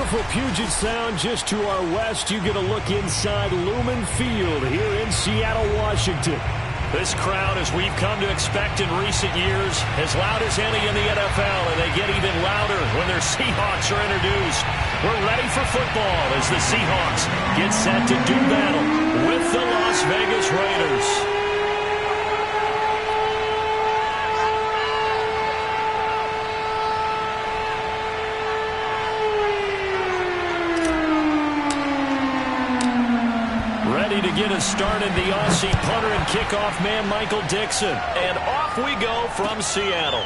beautiful Puget Sound just to our west. You get a look inside Lumen Field here in Seattle, Washington. This crowd, as we've come to expect in recent years, as loud as any in the NFL, and they get even louder when their Seahawks are introduced. We're ready for football as the Seahawks get set to do battle with the Las Vegas Raiders. To get us started, the Aussie punter and kickoff man, Michael Dixon. And off we go from Seattle.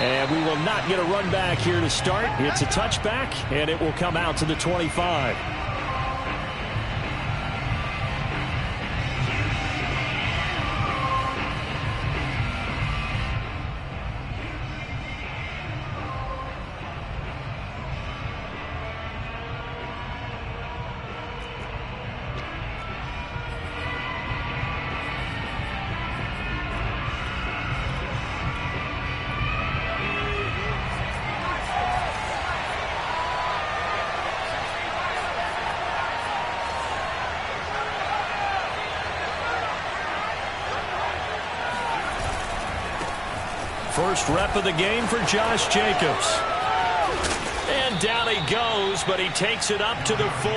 And we will not get a run back here to start. It's a touchback, and it will come out to the 25. First rep of the game for Josh Jacobs. And down he goes, but he takes it up to the 40.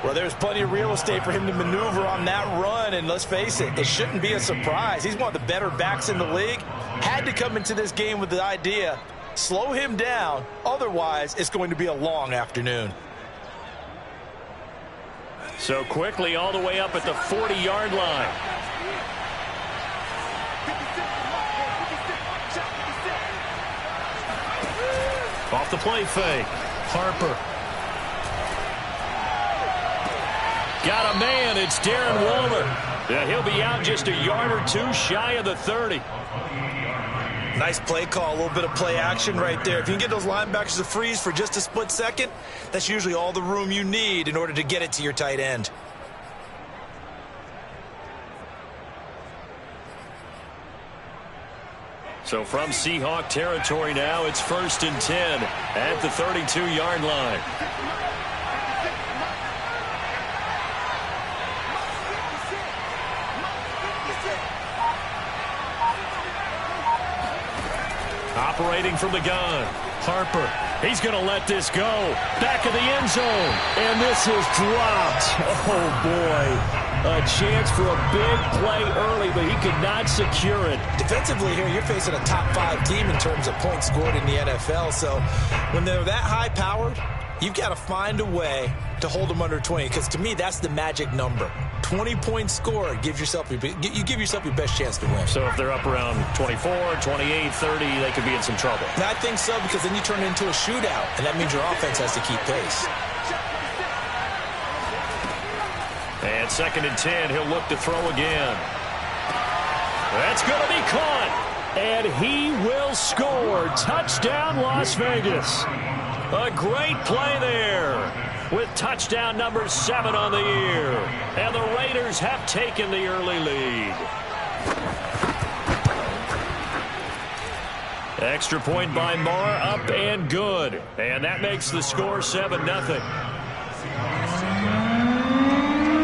Well, there's plenty of real estate for him to maneuver on that run, and let's face it, it shouldn't be a surprise. He's one of the better backs in the league. Had to come into this game with the idea, slow him down, otherwise it's going to be a long afternoon. So quickly all the way up at the 40-yard line. Off the play fake. Harper. Got a man. It's Darren Waller. Yeah, he'll be out just a yard or two shy of the 30. Nice play call. A little bit of play action right there. If you can get those linebackers to freeze for just a split second, that's usually all the room you need in order to get it to your tight end. So from Seahawk territory now, it's 1st and 10 at the 32-yard line. Operating from the gun, Harper. He's going to let this go. Back of the end zone. And this is dropped. Oh, boy. A chance for a big play early, but he could not secure it. Defensively here, you're facing a top 5 team in terms of points scored in the NFL. So when they're that high-powered, you've got to find a way to hold them under 20. Because to me, that's the magic number. 20 points scored gives yourself you give yourself your best chance to win. So if they're up around 24, 28, 30, they could be in some trouble. I think so, because then you turn it into a shootout, and that means your offense has to keep pace. And 2nd and 10, he'll look to throw again. That's going to be caught. And he will score. Touchdown, Las Vegas. A great play there with touchdown number 7 on the year. And the Raiders have taken the early lead. Extra point by Marr, up and good. And that makes the score 7-0.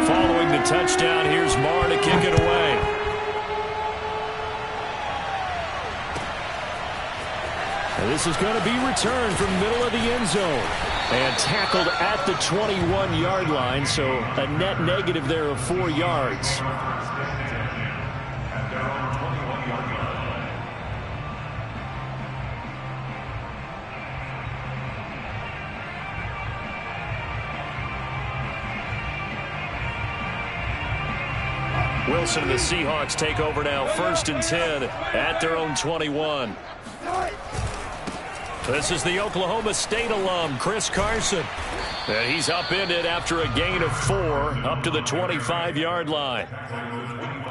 Following the touchdown, here's Marr to kick it away. And this is going to be returned from the middle of the end zone. And tackled at the 21-yard line, so a net negative there of 4 yards. Wilson and the Seahawks take over now, 1st and 10 at their own 21. This is the Oklahoma State alum, Chris Carson. And he's upended after a gain of 4 up to the 25-yard line.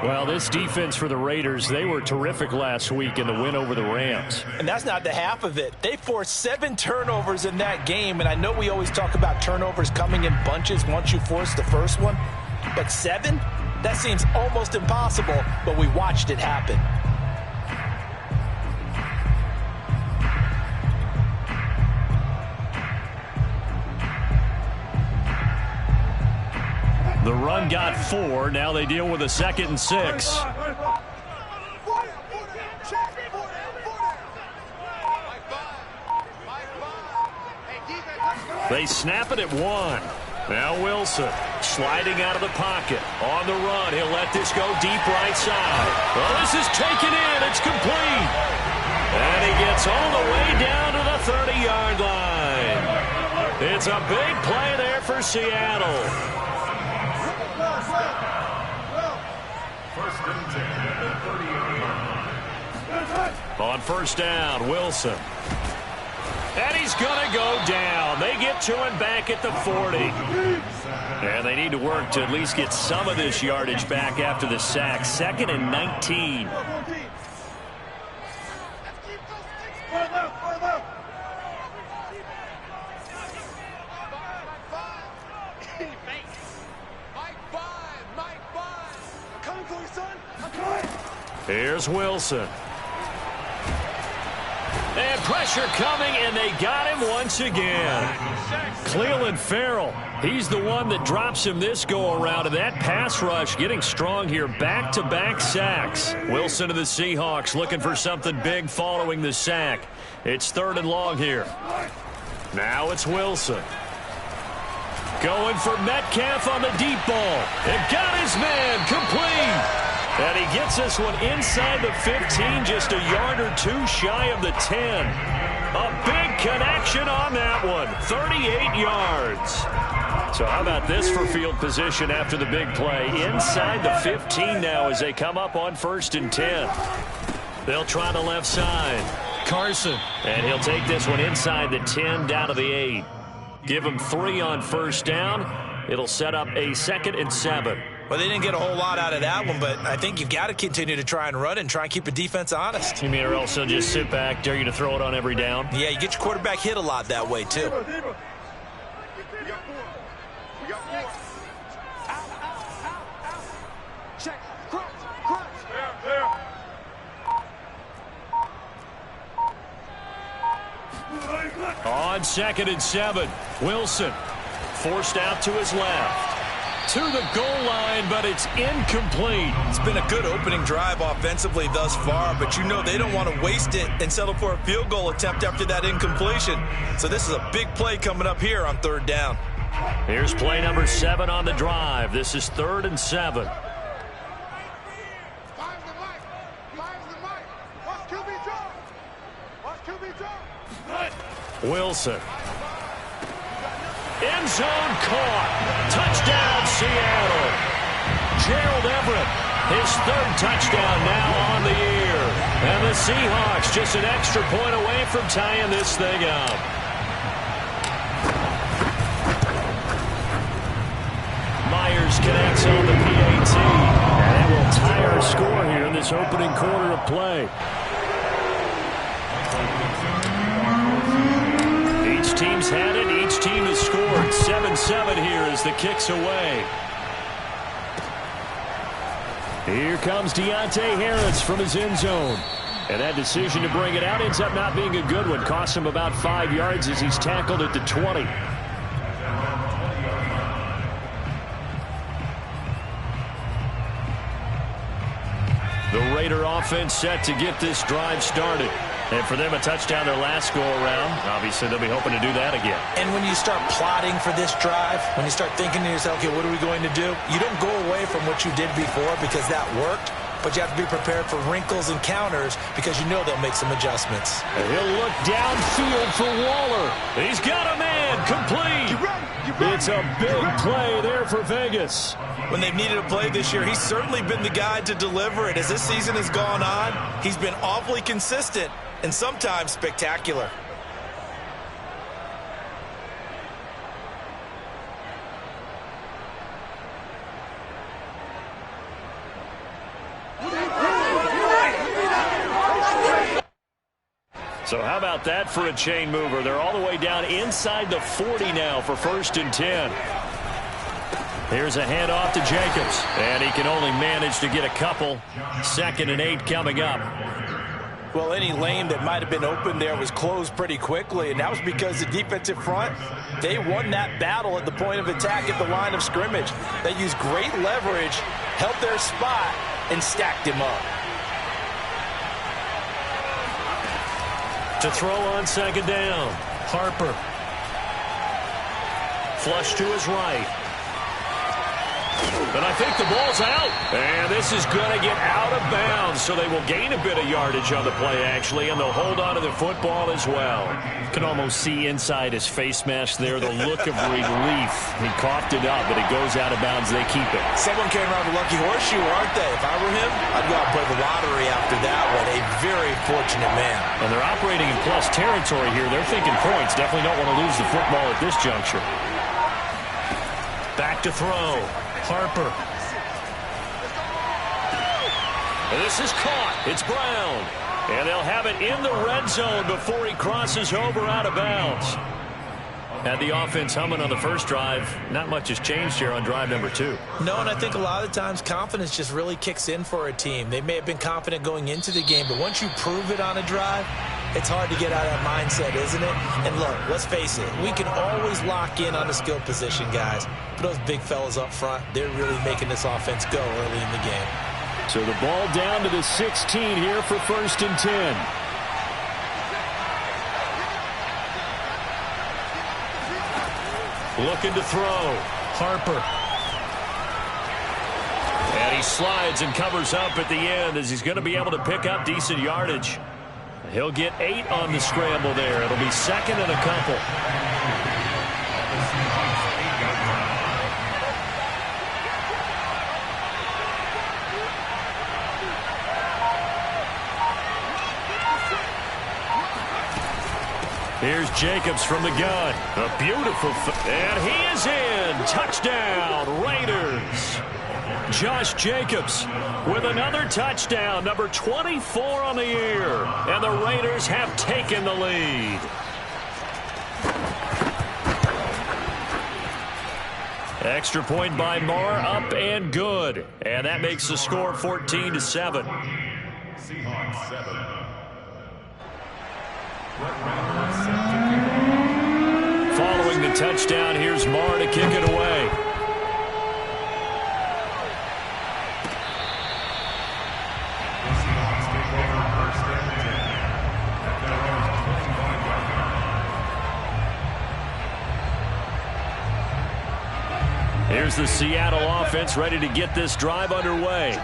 Well, this defense for the Raiders, they were terrific last week in the win over the Rams. And that's not the half of it. They forced 7 turnovers in that game, and I know we always talk about turnovers coming in bunches once you force the first one. But 7? That seems almost impossible, but we watched it happen. The run got 4. Now they deal with a 2nd and 6. They snap it at 1. Now Wilson sliding out of the pocket. On the run, he'll let this go deep right side. Well, this is taken in. It's complete. And he gets all the way down to the 30-yard line. It's a big play there for Seattle. On first down, Wilson. And he's going to go down. They get to him back at the 40. And they need to work to at least get some of this yardage back after the sack. 2nd and 19. Here's Wilson. And pressure coming, and they got him once again. Cleveland Farrell, he's the one that drops him this go-around. And that pass rush getting strong here. Back-to-back sacks. Wilson to the Seahawks looking for something big following the sack. It's 3rd and long here. Now it's Wilson. Going for Metcalf on the deep ball. And got his man complete. And he gets this one inside the 15, just a yard or 2 shy of the 10. A big connection on that one, 38 yards. So how about this for field position after the big play? Inside the 15 now as they come up on 1st and 10. They'll try the left side. Carson, and he'll take this one inside the 10 down to the 8. Give him 3 on first down. It'll set up a 2nd and 7. Well, they didn't get a whole lot out of that one, but I think you've got to continue to try and run and try and keep the defense honest. You mean or else they'll just sit back, dare you to throw it on every down? Yeah, you get your quarterback hit a lot that way, too. On 2nd and 7, Wilson forced out to his left. To the goal line, but it's incomplete. It's been a good opening drive offensively thus far, but you know they don't want to waste it and settle for a field goal attempt after that incompletion. So this is a big play coming up here on 3rd down. Here's play number 7 on the drive. This is 3rd and 7. Wilson. End zone caught. Touchdown, Seattle. Gerald Everett, his 3rd touchdown now on the year. And the Seahawks just an extra point away from tying this thing up. Myers connects on the PAT. And that will tie our score here in this opening quarter of play. Each team's had it. Each team has scored. 7-7 here as the kick's away. Here comes Deontay Harris from his end zone. And that decision to bring it out ends up not being a good one. Costs him about 5 yards as he's tackled at the 20. The Raider offense set to get this drive started. And for them, a touchdown their last go-around. Obviously, they'll be hoping to do that again. And when you start plotting for this drive, when you start thinking to yourself, okay, what are we going to do? You don't go away from what you did before because that worked. But you have to be prepared for wrinkles and counters because you know they'll make some adjustments. And he'll look downfield for Waller. He's got a man complete. It's a big play there for Vegas. When they've needed a play this year, he's certainly been the guy to deliver it. As this season has gone on, he's been awfully consistent and sometimes spectacular. So how about that for a chain mover? They're all the way down inside the 40 now for 1st and 10. Here's a handoff to Jacobs. And he can only manage to get a couple. 2nd and 8 coming up. Well, any lane that might have been open there was closed pretty quickly, and that was because the defensive front, they won that battle at the point of attack at the line of scrimmage. They used great leverage, held their spot, and stacked him up. To throw on second down, Harper. Flush to his right. But I think the ball's out. And this is going to get out of bounds, so they will gain a bit of yardage on the play, actually, and they'll hold on to the football as well. You can almost see inside his face mask there the look of relief. He coughed it up, but it goes out of bounds. They keep it. Someone came around the lucky horseshoe, aren't they? If I were him, I'd go out and play the lottery after that one. A very fortunate man. And they're operating in plus territory here. They're thinking points. Definitely don't want to lose the football at this juncture. Back to throw. Harper. And this is caught. It's Brown. And they'll have it in the red zone before he crosses over out of bounds. Had the offense humming on the first drive. Not much has changed here on drive number 2. No, and I think a lot of times confidence just really kicks in for a team. They may have been confident going into the game, but once you prove it on a drive, it's hard to get out of that mindset, isn't it? And look, let's face it, we can always lock in on the skill position, guys. But those big fellas up front, they're really making this offense go early in the game. So the ball down to the 16 here for 1st and 10. Looking to throw. Harper. And he slides and covers up at the end as he's going to be able to pick up decent yardage. He'll get 8 on the scramble there. It'll be second and a couple. Here's Jacobs from the gun. A beautiful, and he is in. Touchdown, Raiders. Josh Jacobs with another touchdown, number 24 on the year. And the Raiders have taken the lead. Extra point by Marr, up and good. And that makes the score 14-7. Seahawks 7. Following the touchdown, here's Marr to kick it away. Here's the Seattle offense ready to get this drive underway.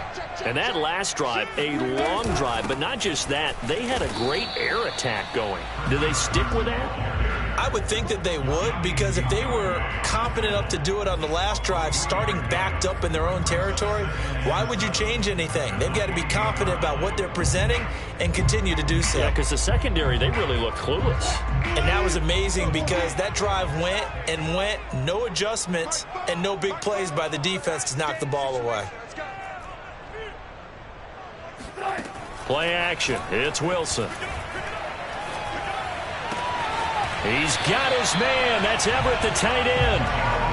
And that last drive, a long drive, but not just that. They had a great air attack going. Do they stick with that? I would think that they would, because if they were confident enough to do it on the last drive, starting backed up in their own territory, why would you change anything? They've got to be confident about what they're presenting and continue to do so. Yeah, because the secondary, they really look clueless. And that was amazing because that drive went and went, no adjustments and no big plays by the defense to knock the ball away. Play action. It's Wilson. He's got his man. That's Everett, the tight end.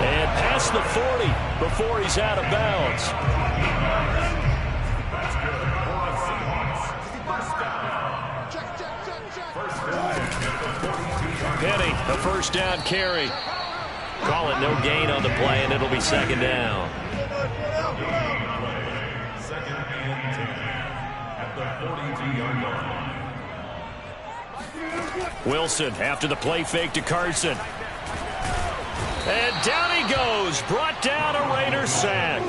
And past the 40 before he's out of bounds. Penny, a first down carry. Call it no gain on the play, and it'll be second down. Second and 10 at the 42-yard line. Wilson after the play fake to Carson. And down he goes. Brought down a Raider sack.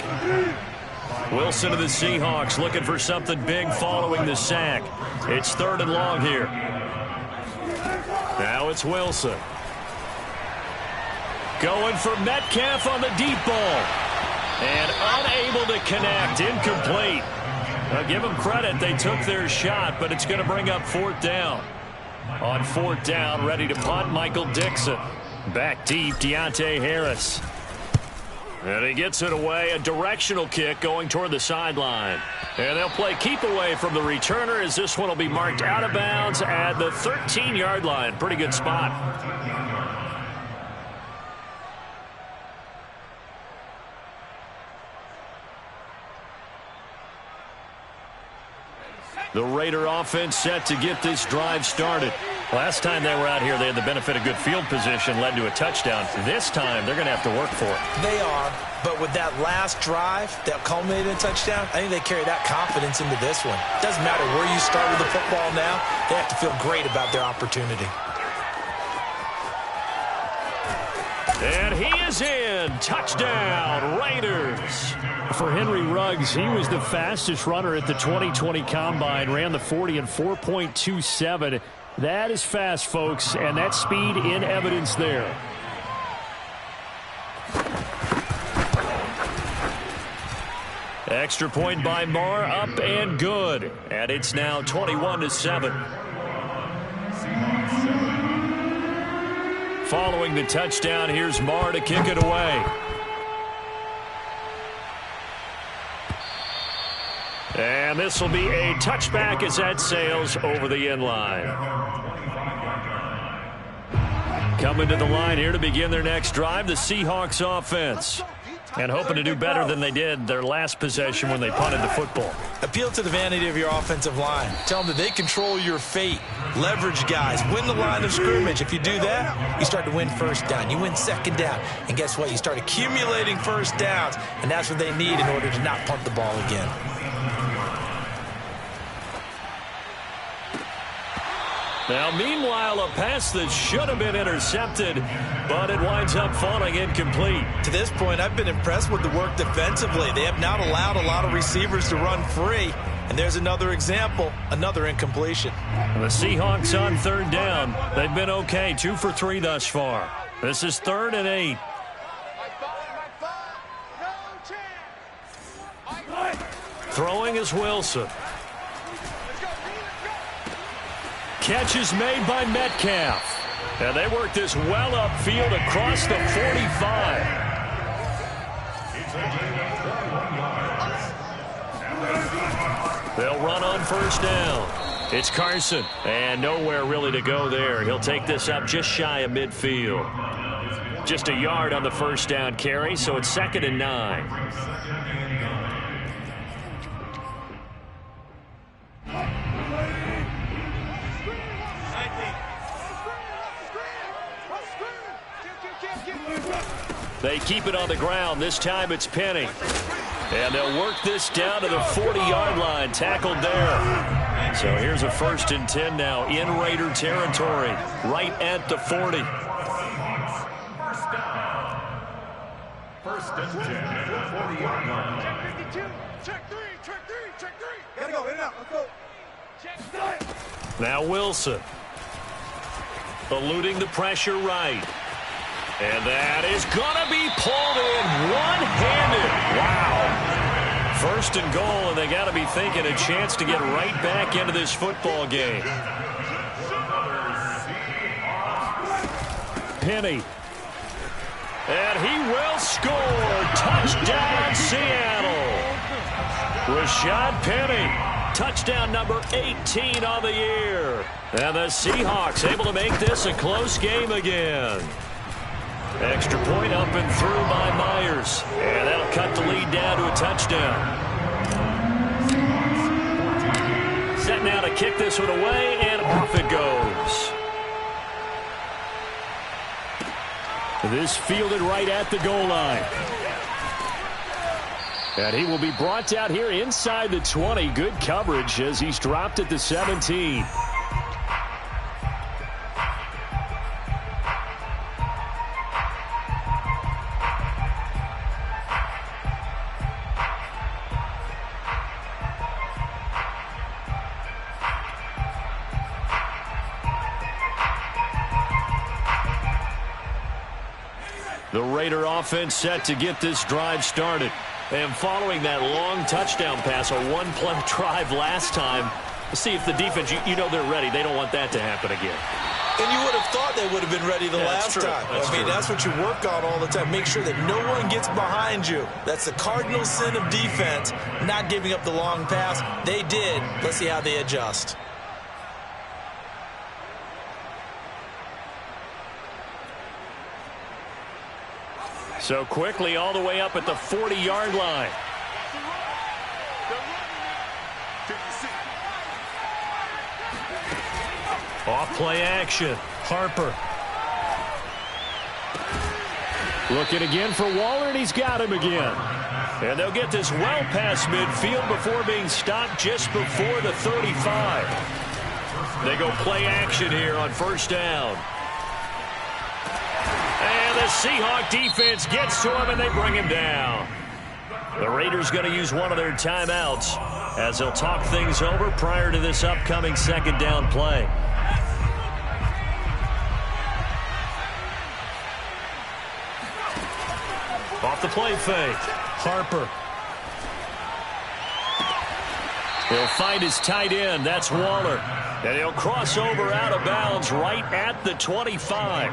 Wilson of the Seahawks looking for something big following the sack. It's 3rd and long here. Now it's Wilson. Going for Metcalf on the deep ball. And unable to connect. Incomplete. I'll give them credit. They took their shot, but it's going to bring up 4th down. On 4th down, ready to punt, Michael Dixon. Back deep, Deontay Harris. And he gets it away, a directional kick going toward the sideline. And they'll play keep away from the returner as this one will be marked out of bounds at the 13-yard line. Pretty good spot. The Raider offense set to get this drive started. Last time they were out here, they had the benefit of good field position, led to a touchdown. This time, they're going to have to work for it. They are, but with that last drive that culminated in a touchdown, I think they carry that confidence into this one. It doesn't matter where you start with the football now. They have to feel great about their opportunity. And he is in. Touchdown, Raiders. For Henry Ruggs, he was the fastest runner at the 2020 Combine, ran the 40 in 4.27. That is fast, folks, and that speed in evidence there. Extra point by Marr, up and good. And it's now 21-7. Following the touchdown, here's Marr to kick it away. And this will be a touchback as that sails over the end line. Coming to the line here to begin their next drive, the Seahawks offense. And hoping to do better than they did their last possession when they punted the football. Appeal to the vanity of your offensive line. Tell them that they control your fate. Leverage guys. Win the line of scrimmage. If you do that, you start to win first down. You win second down. And guess what? You start accumulating first downs. And that's what they need in order to not punt the ball again. Now, meanwhile, a pass that should have been intercepted, but it winds up falling incomplete. To this point, I've been impressed with the work defensively. They have not allowed a lot of receivers to run free. And there's another example, another incompletion. The Seahawks on third down. They've been okay, 2 for 3 thus far. This is 3rd and 8. Throwing is Wilson. Catch is made by Metcalf. And they work this well upfield across the 45. They'll run on first down. It's Carson. And nowhere really to go there. He'll take this up just shy of midfield. Just a yard on the first down carry, so it's 2nd and 9. They keep it on the ground. This time it's Penny. And they'll work this down to the 40-yard line. Tackled there. So here's a 1st and 10 now in Raider territory. Right at the 40. First and 10 at the 40-yard line. Check three. Gotta go, in and out, let's go. Check. Now Wilson. Eluding the pressure right. And that is going to be pulled in one-handed. Wow. 1st and goal, and they got to be thinking a chance to get right back into this football game. Penny. And he will score. Touchdown, Seattle. Rashad Penny. Touchdown number 18 on the year. And the Seahawks able to make this a close game again. Extra point up and through by Myers. And that'll cut the lead down to a touchdown. Set now to kick this one away, and off it goes. This fielded right at the goal line. And he will be brought down here inside the 20. Good coverage as he's dropped at the 17. The Raider offense set to get this drive started. And following that long touchdown pass, a one-play drive last time, see if the defense, you know they're ready. They don't want that to happen again. And you would have thought they would have been ready the last time. That's what you work on all the time. Make sure that no one gets behind you. That's the cardinal sin of defense, not giving up the long pass. They did. Let's see how they adjust. So quickly all the way up at the 40-yard line. Off play action. Harper. Looking again for Waller, and he's got him again. And they'll get this well past midfield before being stopped just before the 35. They go play action here on first down. And the Seahawk defense gets to him, and they bring him down. The Raiders going to use one of their timeouts as they'll talk things over prior to this upcoming second down play. Off the play fake. Harper. He'll find his tight end. That's Waller. And he'll cross over out of bounds right at the 25.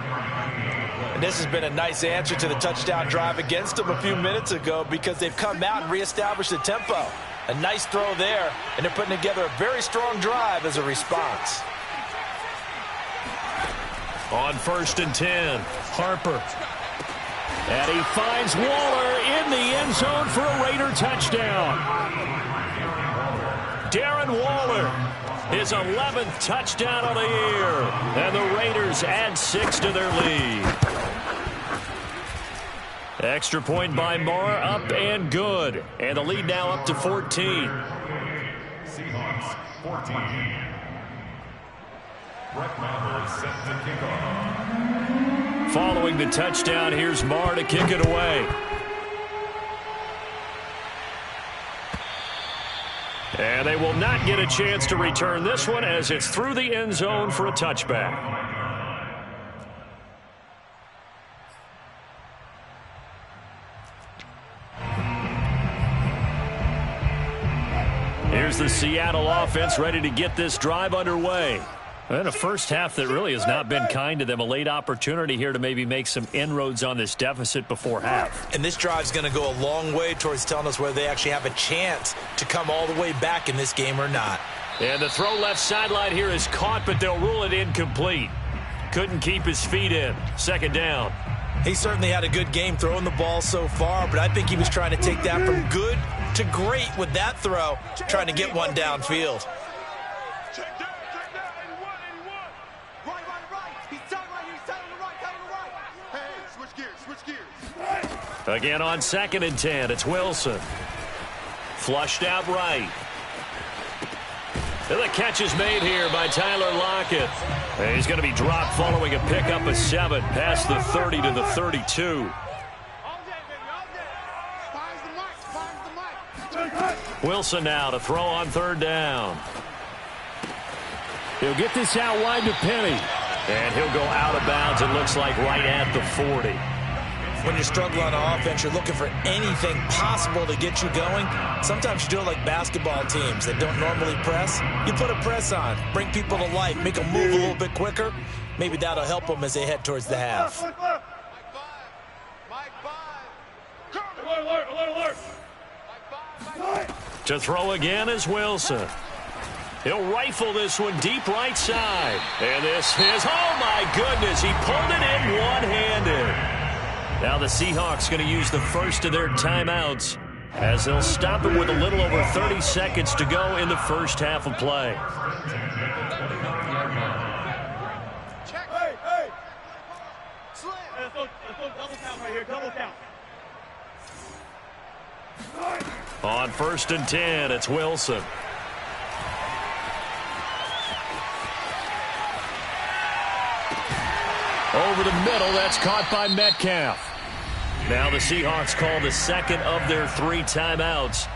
And this has been a nice answer to the touchdown drive against them a few minutes ago because they've come out and reestablished the tempo. A nice throw there, and they're putting together a very strong drive as a response. On first and 10, Harper. And he finds Waller in the end zone for a Raider touchdown. Darren Waller, his 11th touchdown of the year. And the Raiders add 6 to their lead. Extra point by Marr, up and good. And the lead now up to 14. Seahawks 14. Brett Maher set to kick off. Following the touchdown, here's Marr to kick it away. And they will not get a chance to return this one as it's through the end zone for a touchback. Here's the Seattle offense ready to get this drive underway. And a first half that really has not been kind to them. A late opportunity here to maybe make some inroads on this deficit before half. And this drive's going to go a long way towards telling us whether they actually have a chance to come all the way back in this game or not. And the throw left sideline here is caught, but they'll rule it incomplete. Couldn't keep his feet in. Second down. He certainly had a good game throwing the ball so far, but I think he was trying to take that from good to great with that throw, trying to get one downfield. Check down, 81, 81. Right. He's turning right, he's turning to the right, turning to the right. Hey, switch gears. Again on second and 10, it's Wilson. Flushed out right. And the catch is made here by Tyler Lockett. And he's going to be dropped following a pickup of 7 past the 30 to the 32. Wilson now to throw on third down. He'll get this out wide to Penny. And he'll go out of bounds, it looks like, right at the 40. When you're struggling on offense, you're looking for anything possible to get you going. Sometimes you do it like basketball teams that don't normally press. You put a press on, bring people to life, make them move a little bit quicker. Maybe that'll help them as they head towards the half. Alert. To throw again is Wilson. He'll rifle this one deep right side. And this is, oh my goodness, he pulled it in one-handed. Now the Seahawks going to use the first of their timeouts as they'll stop it with a little over 30 seconds to go in the first half of play. Hey. Slam. Let's go double count right here, double count. On first and 10, it's Wilson. Over the middle, that's caught by Metcalf. Now the Seahawks call the second of their 3 timeouts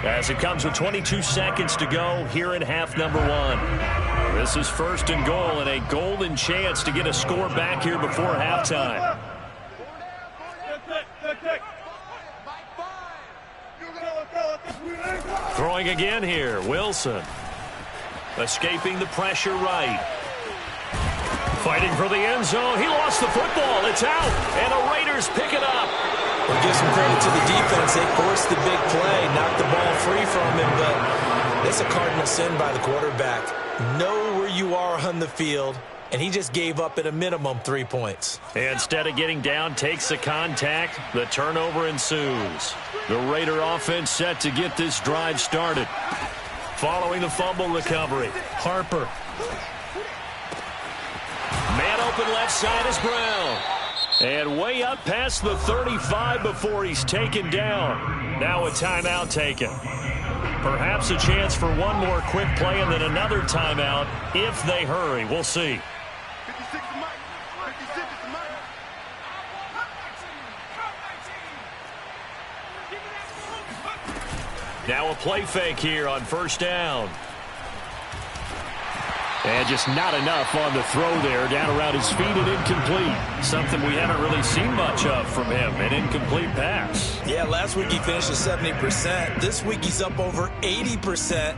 as it comes with 22 seconds to go here in half number 1. This is first and goal and a golden chance to get a score back here before halftime. Throwing again here, Wilson. Escaping the pressure right. Fighting for the end zone. He lost the football. It's out. And the Raiders pick it up. We'll give some credit to the defense. They forced the big play, knocked the ball free from him, but that's a cardinal sin by the quarterback. Know where you are on the field, and he just gave up at a minimum 3 points. Instead of getting down, takes the contact. The turnover ensues. The Raider offense set to get this drive started. Following the fumble recovery, Harper. Wide open left side is Brown. And way up past the 35 before he's taken down. Now a timeout taken. Perhaps a chance for one more quick play and then another timeout if they hurry. We'll see. 56 to Mike. 56 to Mike. Now a play fake here on first down. And just not enough on the throw there. Down around his feet and incomplete. Something we haven't really seen much of from him, an incomplete pass. Yeah, last week he finished at 70%. This week he's up over 80%.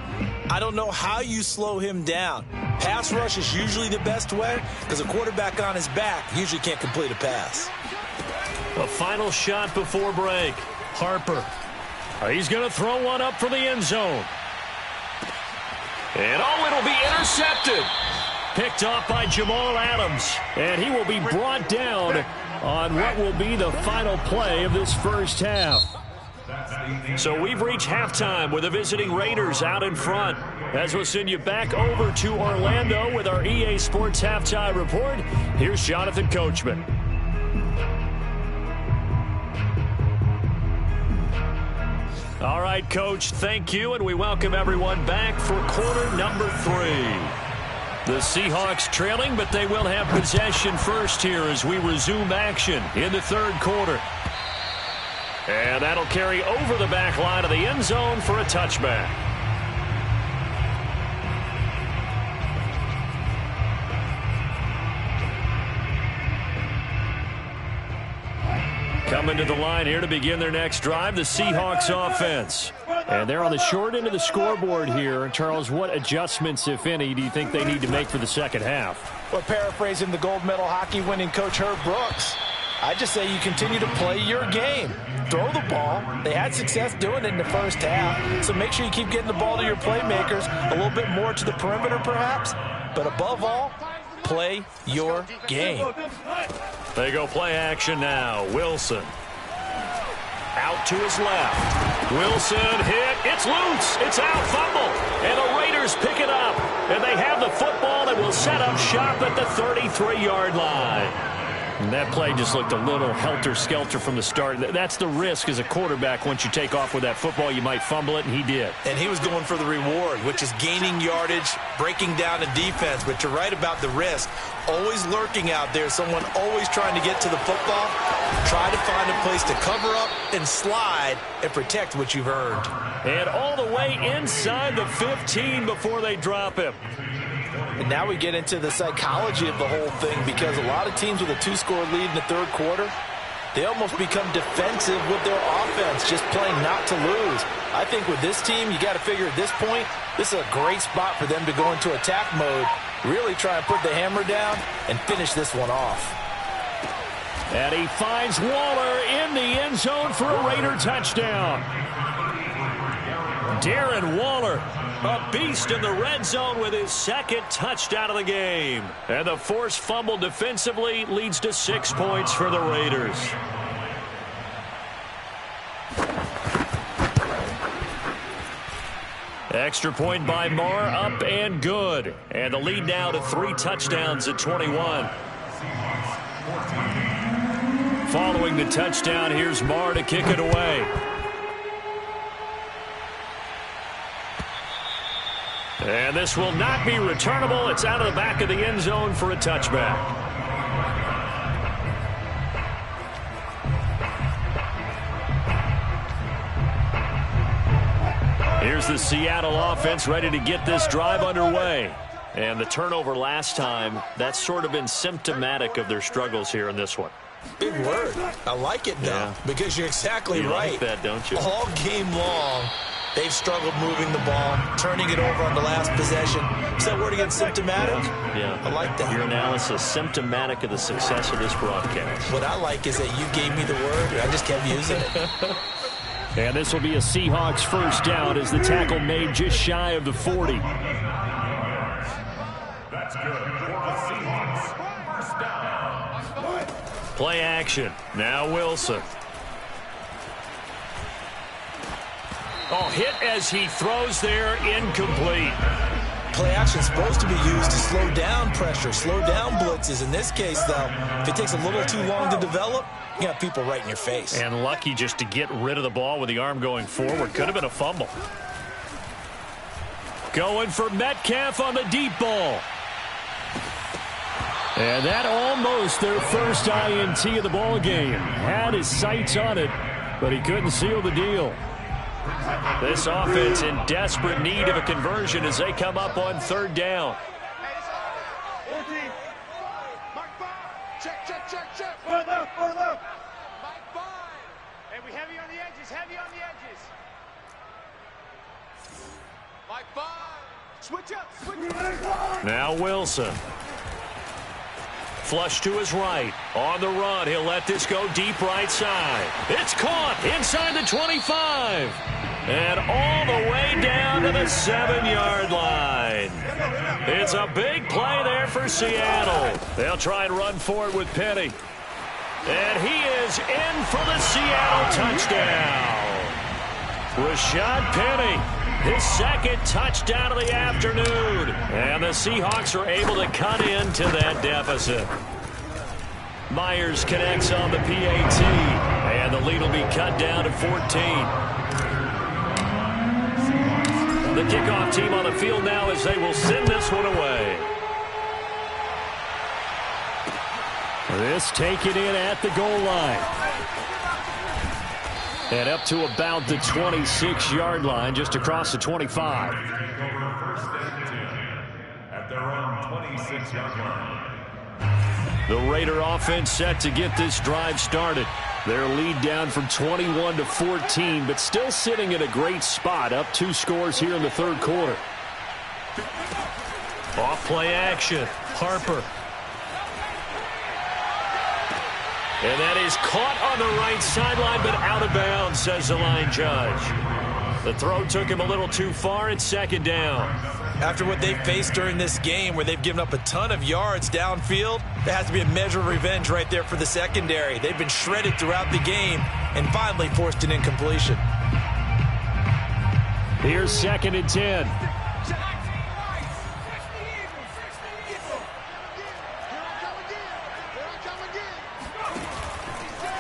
I don't know how you slow him down. Pass rush is usually the best way because a quarterback on his back usually can't complete a pass. A final shot before break. Harper. He's going to throw one up for the end zone. And it'll be intercepted. Picked off by Jamal Adams. And he will be brought down on what will be the final play of this first half. So we've reached halftime with the visiting Raiders out in front. As we'll send you back over to Orlando with our EA Sports Halftime Report, here's Jonathan Coachman. All right, Coach, thank you, and we welcome everyone back for quarter number 3. The Seahawks trailing, but they will have possession first here as we resume action in the third quarter. And that'll carry over the back line of the end zone for a touchback. Coming to the line here to begin their next drive, the Seahawks offense. And they're on the short end of the scoreboard here. Charles, what adjustments, if any, do you think they need to make for the second half? Well, paraphrasing the gold medal hockey winning coach Herb Brooks, I just say you continue to play your game. Throw the ball. They had success doing it in the first half, so make sure you keep getting the ball to your playmakers, a little bit more to the perimeter perhaps, but above all, play your game. They go play action now. Wilson. Out to his left. Wilson hit. It's loose. It's out. Fumble. And the Raiders pick it up. And they have the football and will set up shop at the 33-yard line. And that play just looked a little helter-skelter from the start. That's the risk as a quarterback. Once you take off with that football, you might fumble it, and he did. And he was going for the reward, which is gaining yardage, breaking down a defense. But you're right about the risk. Always lurking out there, someone always trying to get to the football. Try to find a place to cover up and slide and protect what you've earned. And all the way inside the 15 before they drop him. And now we get into the psychology of the whole thing, because a lot of teams with a 2-score lead in the third quarter, they almost become defensive with their offense, just playing not to lose. I think with this team, you got to figure at this point, this is a great spot for them to go into attack mode, really try and put the hammer down and finish this one off. And he finds Waller in the end zone for a Raider touchdown. Darren Waller, a beast in the red zone with his second touchdown of the game. And the forced fumble defensively leads to 6 points for the Raiders. Extra point by Marr, up and good. And the lead now to 3 touchdowns at 21. Following the touchdown, here's Marr to kick it away. And this will not be returnable. It's out of the back of the end zone for a touchback. Here's the Seattle offense ready to get this drive underway. And the turnover last time, that's sort of been symptomatic of their struggles here in this one. Big word. I like it, though, because you're exactly right. You like that, don't you? All game long, they've struggled moving the ball, turning it over on the last possession. Is that word again, symptomatic? Yeah. I like that. Your analysis, symptomatic of the success of this broadcast. What I like is that you gave me the word, and I just kept using it. And this will be a Seahawks first down as the tackle made just shy of the 40. That's good for the Seahawks. First down. Play action. Now Wilson. Oh, hit as he throws there, incomplete. Play action is supposed to be used to slow down pressure, slow down blitzes. In this case, though, if it takes a little too long to develop, you got people right in your face. And lucky just to get rid of the ball with the arm going forward. Could have been a fumble. Going for Metcalf on the deep ball. And that almost their first INT of the ball game. Had his sights on it, but he couldn't seal the deal. This offense in desperate need of a conversion as they come up on third down. Check. Far left. Mike 5. Hey, we heavy on the edges. Mike 5. Switch up. Now Wilson. Flush to his right. On the run. He'll let this go deep right side. It's caught inside the 25. And all the way down to the 7-yard line. It's a big play there for Seattle. They'll try and run for it with Penny. And he is in for the Seattle touchdown. Rashad Penny, his second touchdown of the afternoon. And the Seahawks are able to cut into that deficit. Myers connects on the PAT. And the lead will be cut down to 14. The kickoff team on the field now as they will send this one away. This taken in at the goal line. And up to about the 26-yard line, just across the 25. At their own 26-yard line. The Raider offense set to get this drive started. Their lead down from 21 to 14, but still sitting in a great spot, up 2 scores here in the third quarter. Off play action. Harper. And that is caught on the right sideline, but out of bounds, says the line judge. The throw took him a little too far. It's second down. After what they've faced during this game where they've given up a ton of yards downfield, there has to be a measure of revenge right there for the secondary. They've been shredded throughout the game and finally forced an incompletion. Here's 2nd and 10.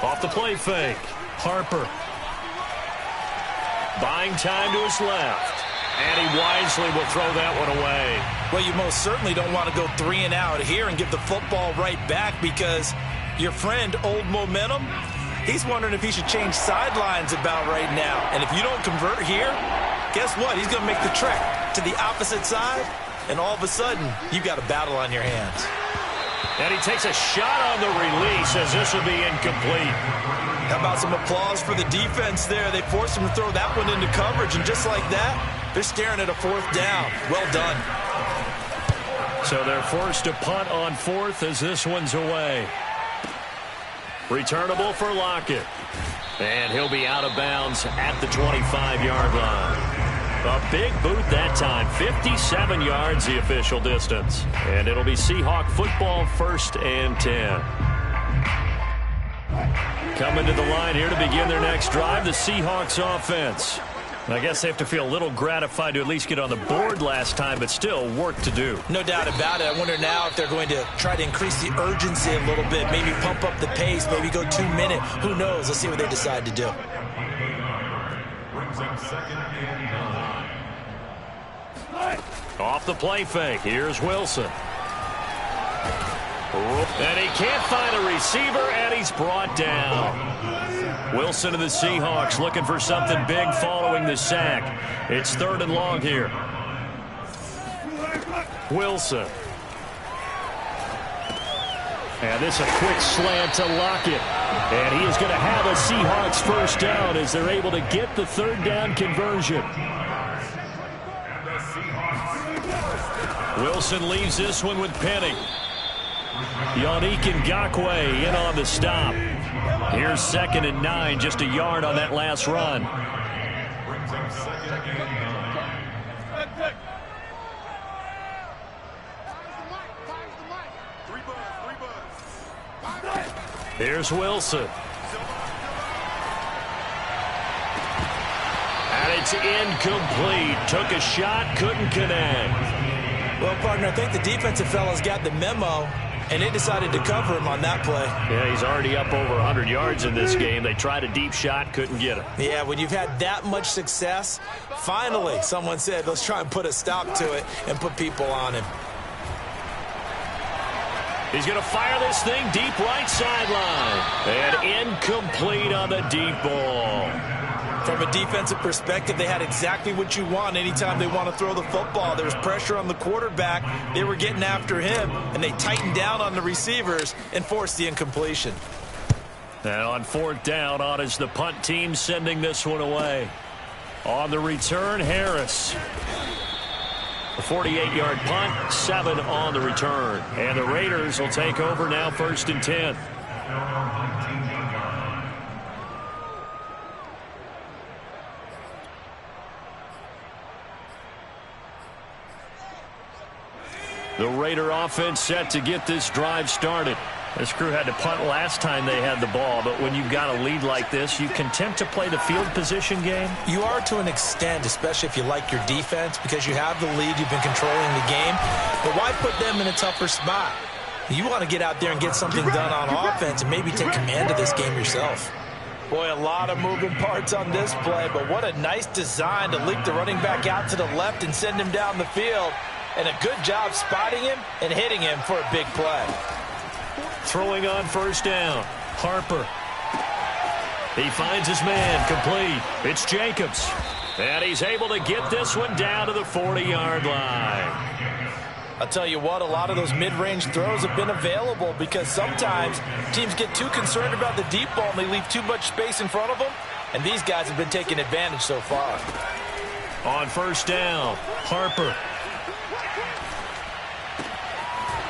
Off the play fake. Harper. Buying time to his left. And he wisely will throw that one away. Well, you most certainly don't want to go 3 and out here and give the football right back because your friend, Old Momentum, he's wondering if he should change sidelines about right now. And if you don't convert here, guess what? He's going to make the trek to the opposite side, and all of a sudden, you've got a battle on your hands. And he takes a shot on the release as this will be incomplete. How about some applause for the defense there? They forced him to throw that one into coverage, and just like that, they're staring at a 4th down. Well done. So they're forced to punt on 4th as this one's away. Returnable for Lockett. And he'll be out of bounds at the 25-yard line. A big boot that time. 57 yards the official distance. And it'll be Seahawk football, 1st and 10. Coming to the line here to begin their next drive, the Seahawks offense. I guess they have to feel a little gratified to at least get on the board last time, but still work to do. No doubt about it. I wonder now if they're going to try to increase the urgency a little bit, maybe pump up the pace, maybe go 2 minute. Who knows? Let's see what they decide to do. Brings up 2nd and 9. Off the play fake. Here's Wilson. And he can't find a receiver, and he's brought down. Wilson of the Seahawks looking for something big following the sack. It's 3rd and long here. Wilson. And this a quick slant to Lockett. And he is going to have a Seahawks 1st down as they're able to get the 3rd down conversion. Wilson leaves this one with Penny. Yannick Ngakoue in on the stop. Here's 2nd and 9, just a yard on that last run. Brings up 2nd and 9. Here's Wilson. And it's incomplete. Took a shot, couldn't connect. Well, partner, I think the defensive fellas got the memo, and they decided to cover him on that play. Yeah, he's already up over 100 yards in this game. They tried a deep shot, couldn't get him. Yeah, when you've had that much success, finally someone said, let's try and put a stop to it and put people on him. He's going to fire this thing deep right sideline. And incomplete on the deep ball. From a defensive perspective, they had exactly what you want anytime they want to throw the football. There was pressure on the quarterback. They were getting after him, and they tightened down on the receivers and forced the incompletion. And on 4th down, on is the punt team sending this one away. On the return, Harris. A 48-yard punt, 7 on the return. And the Raiders will take over now, 1st and 10. The Raider offense set to get this drive started. This crew had to punt last time they had the ball, but when you've got a lead like this, you content to play the field position game? You are to an extent, especially if you like your defense, because you have the lead, you've been controlling the game. But why put them in a tougher spot? You want to get out there and get something done on offense and maybe take command of this game yourself. Boy, a lot of moving parts on this play, but what a nice design to leap the running back out to the left and send him down the field. And a good job spotting him and hitting him for a big play. Throwing on 1st down. Harper. He finds his man, complete. It's Jacobs. And he's able to get this one down to the 40-yard line. I'll tell you what, a lot of those mid-range throws have been available because sometimes teams get too concerned about the deep ball and they leave too much space in front of them. And these guys have been taking advantage so far. On 1st down, Harper.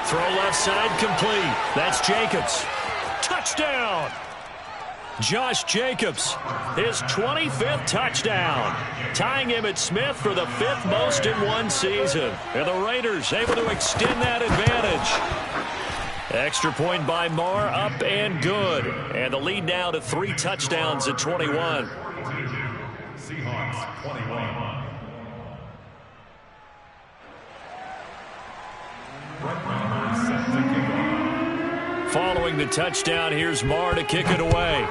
Throw left side complete. That's Jacobs. Touchdown! Josh Jacobs, his 25th touchdown, tying him at Smith for the 5th most in one season. And the Raiders able to extend that advantage. Extra point by Marr, up and good. And the lead now to 3 touchdowns at 21. Seahawks 21. Following the touchdown, here's Marr to kick it away.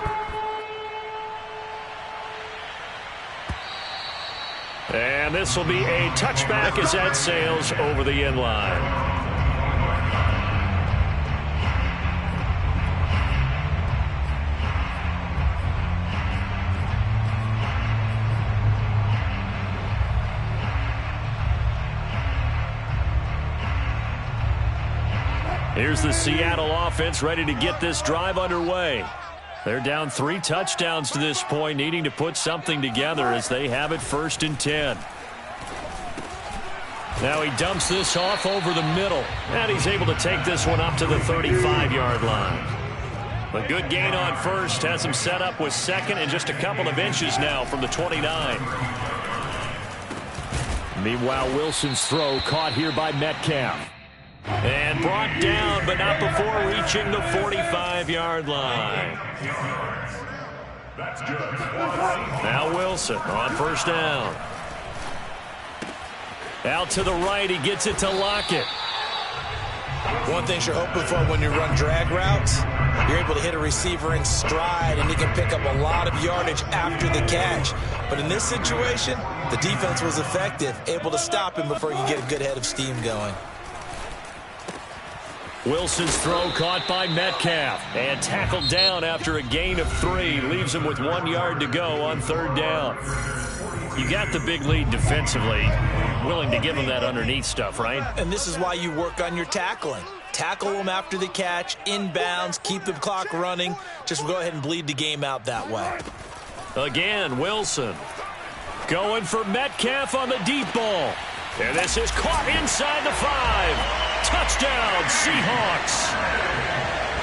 And this will be a touchback as that sails over the end line. Here's the Seattle offense ready to get this drive underway. They're down 3 touchdowns to this point, needing to put something together as they have it 1st and 10. Now he dumps this off over the middle, and he's able to take this one up to the 35-yard line. A good gain on 1st, has him set up with 2nd and just a couple of inches now from the 29. Meanwhile, Wilson's throw caught here by Metcalf. And brought down, but not before reaching the 45-yard line. Now Wilson on 1st down. Out to the right, he gets it to Lockett. One thing you're hoping for when you run drag routes, you're able to hit a receiver in stride, and he can pick up a lot of yardage after the catch. But in this situation, the defense was effective, able to stop him before he could get a good head of steam going. Wilson's throw caught by Metcalf and tackled down after a gain of 3. Leaves him with 1 yard to go on 3rd down. You got the big lead defensively. Willing to give him that underneath stuff, right? And this is why you work on your tackling. Tackle them after the catch, inbounds, keep the clock running. Just go ahead and bleed the game out that way. Again, Wilson. Going for Metcalf on the deep ball. And this is caught inside the 5. Touchdown, Seahawks.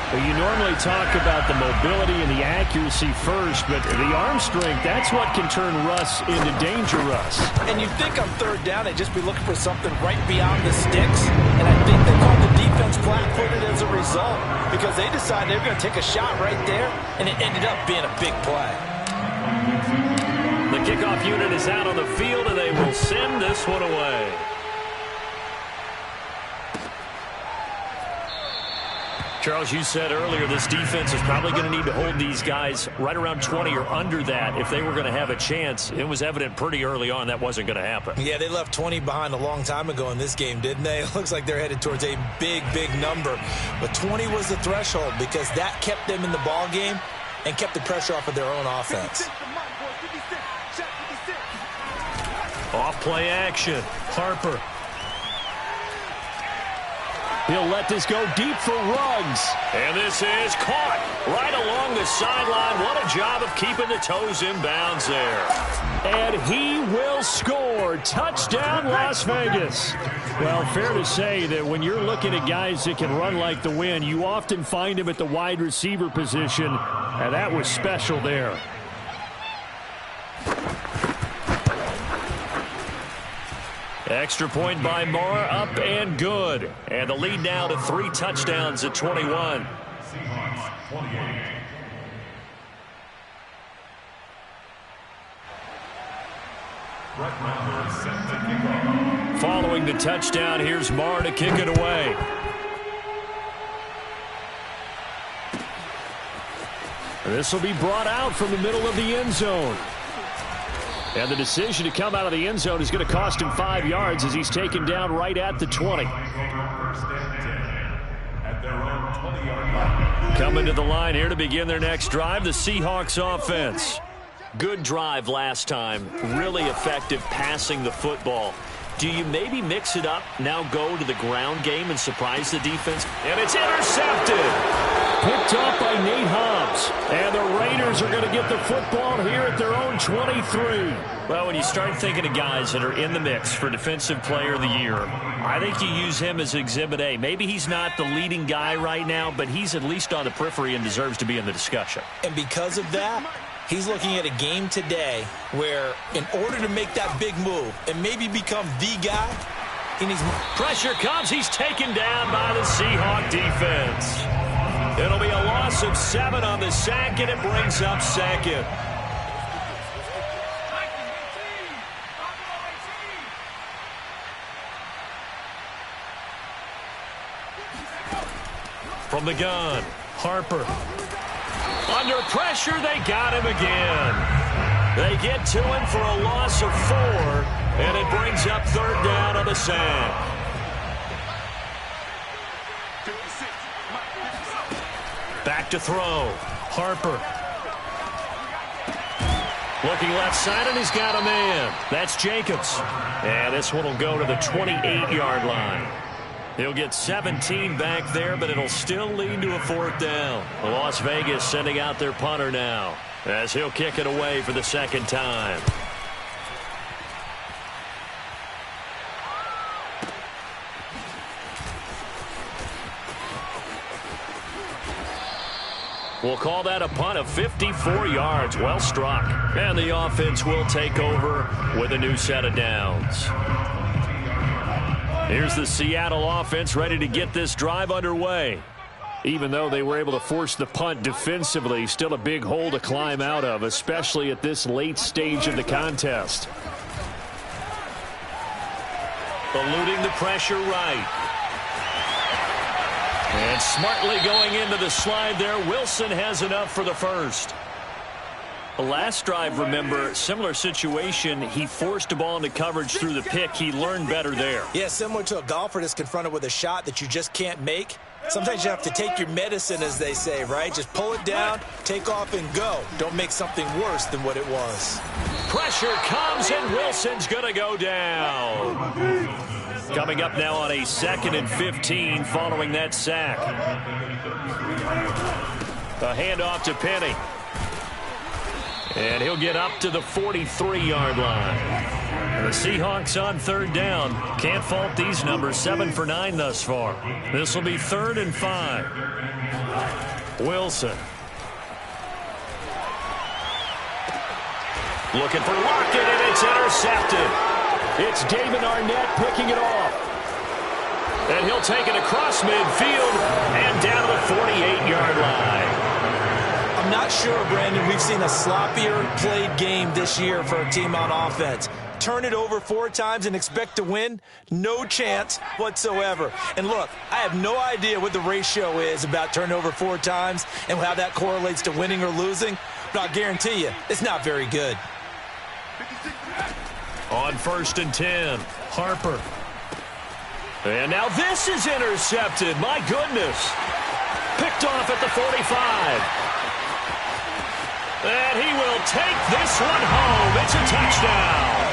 Well, you normally talk about the mobility and the accuracy first, but the arm strength, that's what can turn Russ into danger Russ. And you think on 3rd down, they'd just be looking for something right beyond the sticks. And I think they called the defense flat-footed as a result because they decided they were going to take a shot right there, and it ended up being a big play. The kickoff unit is out on the field, and they will send this one away. Charles, you said earlier this defense is probably going to need to hold these guys right around 20 or under that if they were going to have a chance. It was evident pretty early on that wasn't going to happen. Yeah, they left 20 behind a long time ago in this game, didn't they? It looks like they're headed towards a big, big number. But 20 was the threshold because that kept them in the ball game and kept the pressure off of their own offense. Off play action. Harper. He'll let this go deep for Ruggs. And this is caught right along the sideline. What a job of keeping the toes in bounds there. And he will score. Touchdown, Las Vegas. Well, fair to say that when you're looking at guys that can run like the wind, you often find them at the wide receiver position, and that was special there. Extra point by Marr, up and good. And the lead now to 3 touchdowns at 21. Following the touchdown, here's Marr to kick it away. This will be brought out from the middle of the end zone. And the decision to come out of the end zone is going to cost him 5 yards as he's taken down right at the 20. Coming to the line here to begin their next drive, the Seahawks offense. Good drive last time. Really effective passing the football. Do you maybe mix it up, now go to the ground game and surprise the defense? And it's intercepted. Picked off by Nate Hobbs. And the Raiders are going to get the football here at their own 23. Well, when you start thinking of guys that are in the mix for Defensive Player of the Year, I think you use him as Exhibit A. Maybe he's not the leading guy right now, but he's at least on the periphery and deserves to be in the discussion. And because of that, he's looking at a game today where in order to make that big move and maybe become the guy, he needs more. Pressure comes. He's taken down by the Seahawk defense. It'll be a loss of 7 on the sack, and it brings up second. From the gun, Harper. Under pressure, they got him again. They get to him for a loss of 4, and it brings up 3rd down on the sack. Back to throw. Harper. Looking left side, and he's got a man. That's Jacobs. And this one will go to the 28-yard line. He'll get 17 back there, but it'll still lead to a 4th down. Las Vegas sending out their punter now as he'll kick it away for the 2nd time. We'll call that a punt of 54 yards. Well struck. And the offense will take over with a new set of downs. Here's the Seattle offense ready to get this drive underway. Even though they were able to force the punt defensively, still a big hole to climb out of, especially at this late stage of the contest. Eluding the pressure right. And smartly going into the slide there. Wilson has enough for the first. The last drive, remember, similar situation. He forced a ball into coverage through the pick. He learned better there. Yeah, similar to a golfer that's confronted with a shot that you just can't make. Sometimes you have to take your medicine, as they say, right? Just pull it down, take off, and go. Don't make something worse than what it was. Pressure comes, and Wilson's going to go down. Coming up now on a 2nd and 15 following that sack. A handoff to Penny. And he'll get up to the 43-yard line. And the Seahawks on 3rd down. Can't fault these numbers. 7 for 9 thus far. This will be 3rd and 5. Wilson. Looking for Lockett, and it's intercepted. It's David Arnett picking it off. And he'll take it across midfield and down to the 48-yard line. I'm not sure, Brandon, we've seen a sloppier played game this year for a team on offense. turn it over 4 times and expect to win? No chance whatsoever. And look, I have no idea what the ratio is about turning over 4 times and how that correlates to winning or losing, but I'll guarantee you, it's not very good. On 1st and 10, Harper. And now this is intercepted. My goodness. Picked off at the 45. And he will take this one home. It's a touchdown.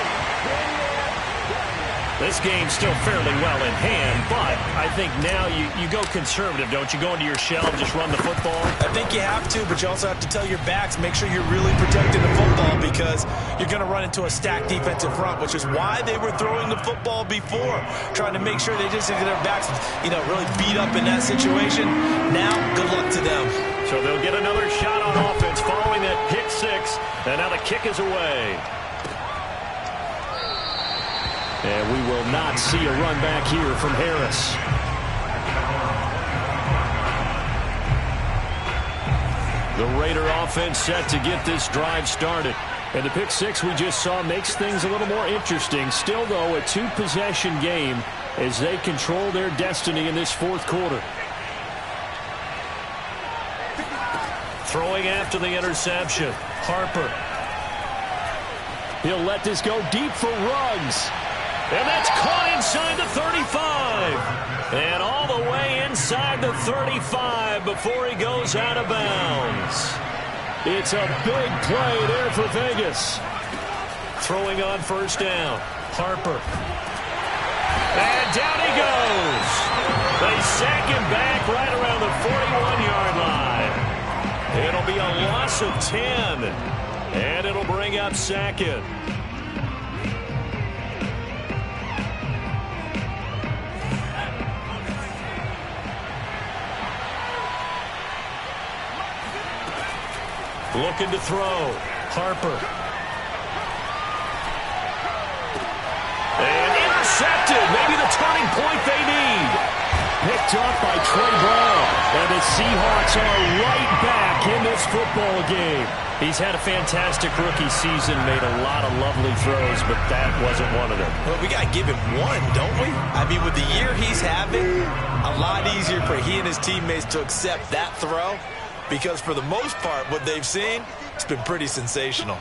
This game's still fairly well in hand, but I think now you go conservative, don't you? Go into your shell and just run the football? I think you have to, but you also have to tell your backs, make sure you're really protecting the football because you're going to run into a stacked defensive front, which is why they were throwing the football before, trying to make sure they just get their backs, really beat up in that situation. Now, good luck to them. So they'll get another shot on offense following that pick 6, and now the kick is away. And we will not see a run back here from Harris. The Raider offense set to get this drive started. And the pick 6 we just saw makes things a little more interesting. Still, though, a 2-possession game as they control their destiny in this 4th quarter. Throwing after the interception, Harper. He'll let this go deep for Ruggs. And that's caught inside the 35. And all the way inside the 35 before he goes out of bounds. It's a big play there for Vegas. Throwing on 1st down, Harper. And down he goes. They sack him back right around the 41-yard line. It'll be a loss of 10. And it'll bring up 2nd. Looking to throw. Harper. And intercepted. Maybe the turning point they need. Picked up by Trey Brown. And the Seahawks are right back in this football game. He's had a fantastic rookie season, made a lot of lovely throws, but that wasn't one of them. Well, we got to give him one, don't we? I mean, with the year he's having, a lot easier for he and his teammates to accept that throw. Because for the most part, what they've seen, it's been pretty sensational.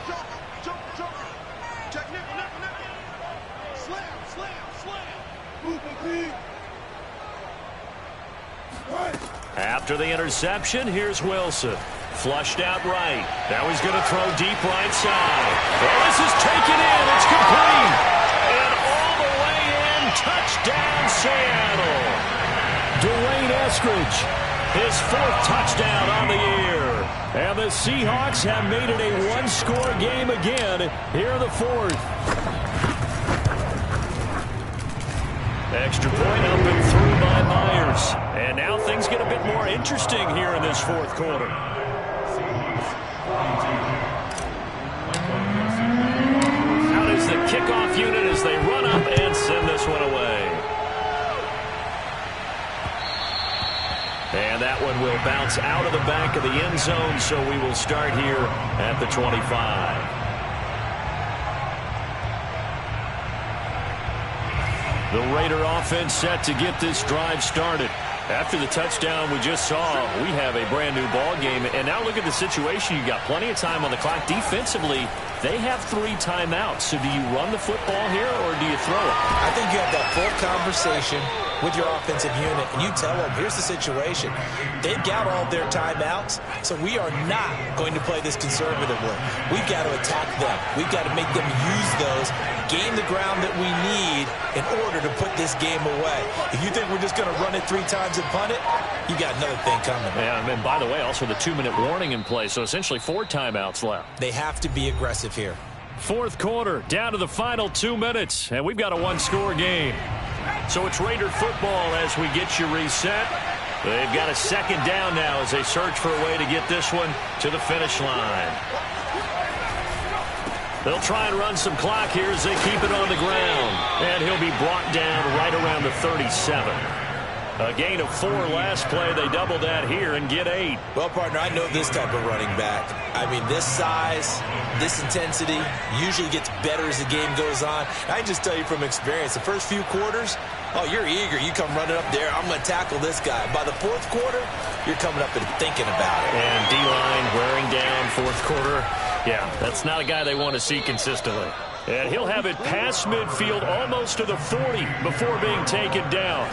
After the interception, here's Wilson. Flushed out right. Now he's going to throw deep right side. Oh, this is taken in. It's complete. And all the way in. Touchdown, Seattle. Dwayne Eskridge. His 4th touchdown on the year. And the Seahawks have made it a 1-score game again here in the 4th. Extra point up and through by Myers. And now things get a bit more interesting here in this 4th quarter. Out is the kickoff unit as they run up and send this one away. And that one will bounce out of the back of the end zone, so we will start here at the 25. The Raider offense set to get this drive started. After the touchdown we just saw, we have a brand new ball game. And now look at the situation. You got plenty of time on the clock. Defensively, they have 3 timeouts. So do you run the football here or do you throw it? I think you have that full conversation with your offensive unit, and you tell them, here's the situation. They've got all their timeouts, so we are not going to play this conservatively. We've got to attack them. We've got to make them use those, gain the ground that we need in order to put this game away. If you think we're just going to run it 3 times and punt it, you got another thing coming. Yeah, and by the way, also the 2-minute warning in play, so essentially 4 timeouts left. They have to be aggressive here. 4th quarter, down to the final 2 minutes, and we've got a 1-score game. So it's Raider football as we get you reset. They've got a 2nd down now as they search for a way to get this one to the finish line. They'll try and run some clock here as they keep it on the ground. And he'll be brought down right around the 37. A gain of 4 last play. They double that here and get 8. Well, partner, I know this type of running back. I mean, this size, this intensity usually gets better as the game goes on. I can just tell you from experience, the first few quarters, oh, you're eager. You come running up there, I'm going to tackle this guy. By the fourth quarter, you're coming up and thinking about it. And D-line wearing down fourth quarter. Yeah, that's not a guy they want to see consistently. And he'll have it past midfield almost to the 40 before being taken down.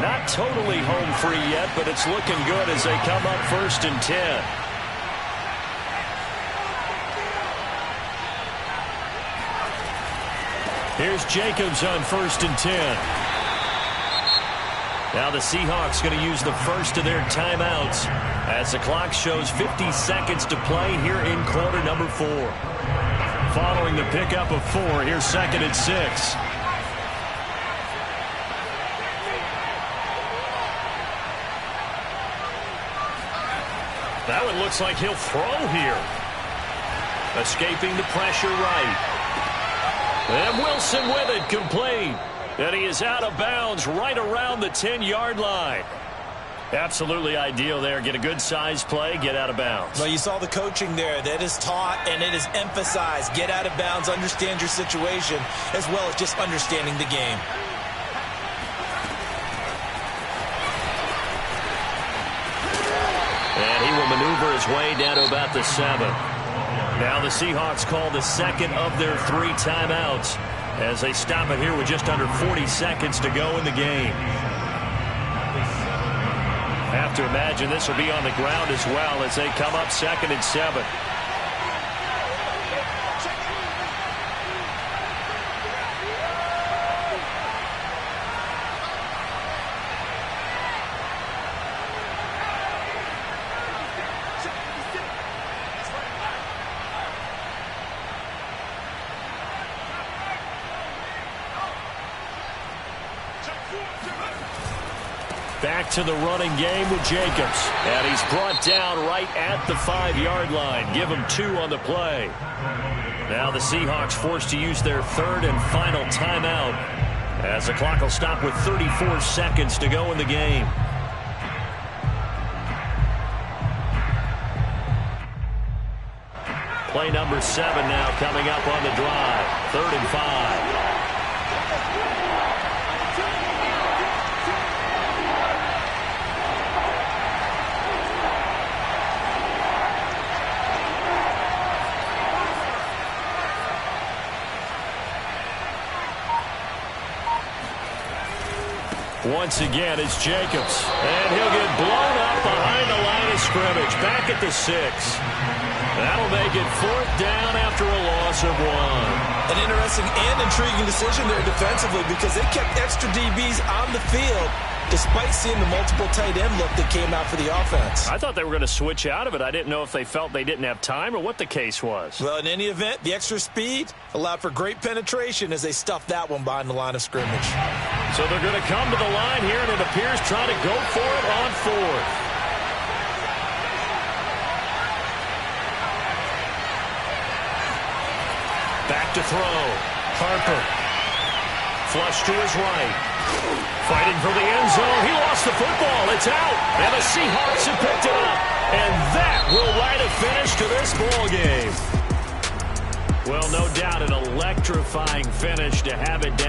Not totally home free yet, but it's looking good as they come up 1st and 10. Here's Jacobs on 1st and 10. Now the Seahawks going to use the first of their timeouts as the clock shows 50 seconds to play here in quarter number 4. Following the pickup of 4, here's 2nd and 6. That one looks like he'll throw here. Escaping the pressure right. And Wilson with it, complete. And he is out of bounds right around the 10-yard line. Absolutely ideal there. Get a good size play, get out of bounds. Well, you saw the coaching there. That is taught and it is emphasized. Get out of bounds, understand your situation, as well as just understanding the game. And he will maneuver his way down to about the 7. Now the Seahawks call the second of their 3 timeouts as they stop it here with just under 40 seconds to go in the game. Have to imagine this will be on the ground as well as they come up 2nd and 7. Back to the running game with Jacobs. And he's brought down right at the 5-yard line. Give him 2 on the play. Now the Seahawks forced to use their 3rd and final timeout as the clock will stop with 34 seconds to go in the game. Play number 7 now coming up on the drive. 3rd and 5. Once again, it's Jacobs. And he'll get blown up behind the line of scrimmage. Back at the 6. That'll make it 4th down after a loss of 1. An interesting and intriguing decision there defensively because they kept extra DBs on the field despite seeing the multiple tight end look that came out for the offense. I thought they were going to switch out of it. I didn't know if they felt they didn't have time or what the case was. Well, in any event, the extra speed allowed for great penetration as they stuffed that one behind the line of scrimmage. So they're going to come to the line here, and it appears trying to go for it on 4th. Back to throw. Harper. Flush to his right. Fighting for the end zone. He lost the football. It's out. And the Seahawks have picked it up. And that will write a finish to this ball game. Well, no doubt an electrifying finish to have it down.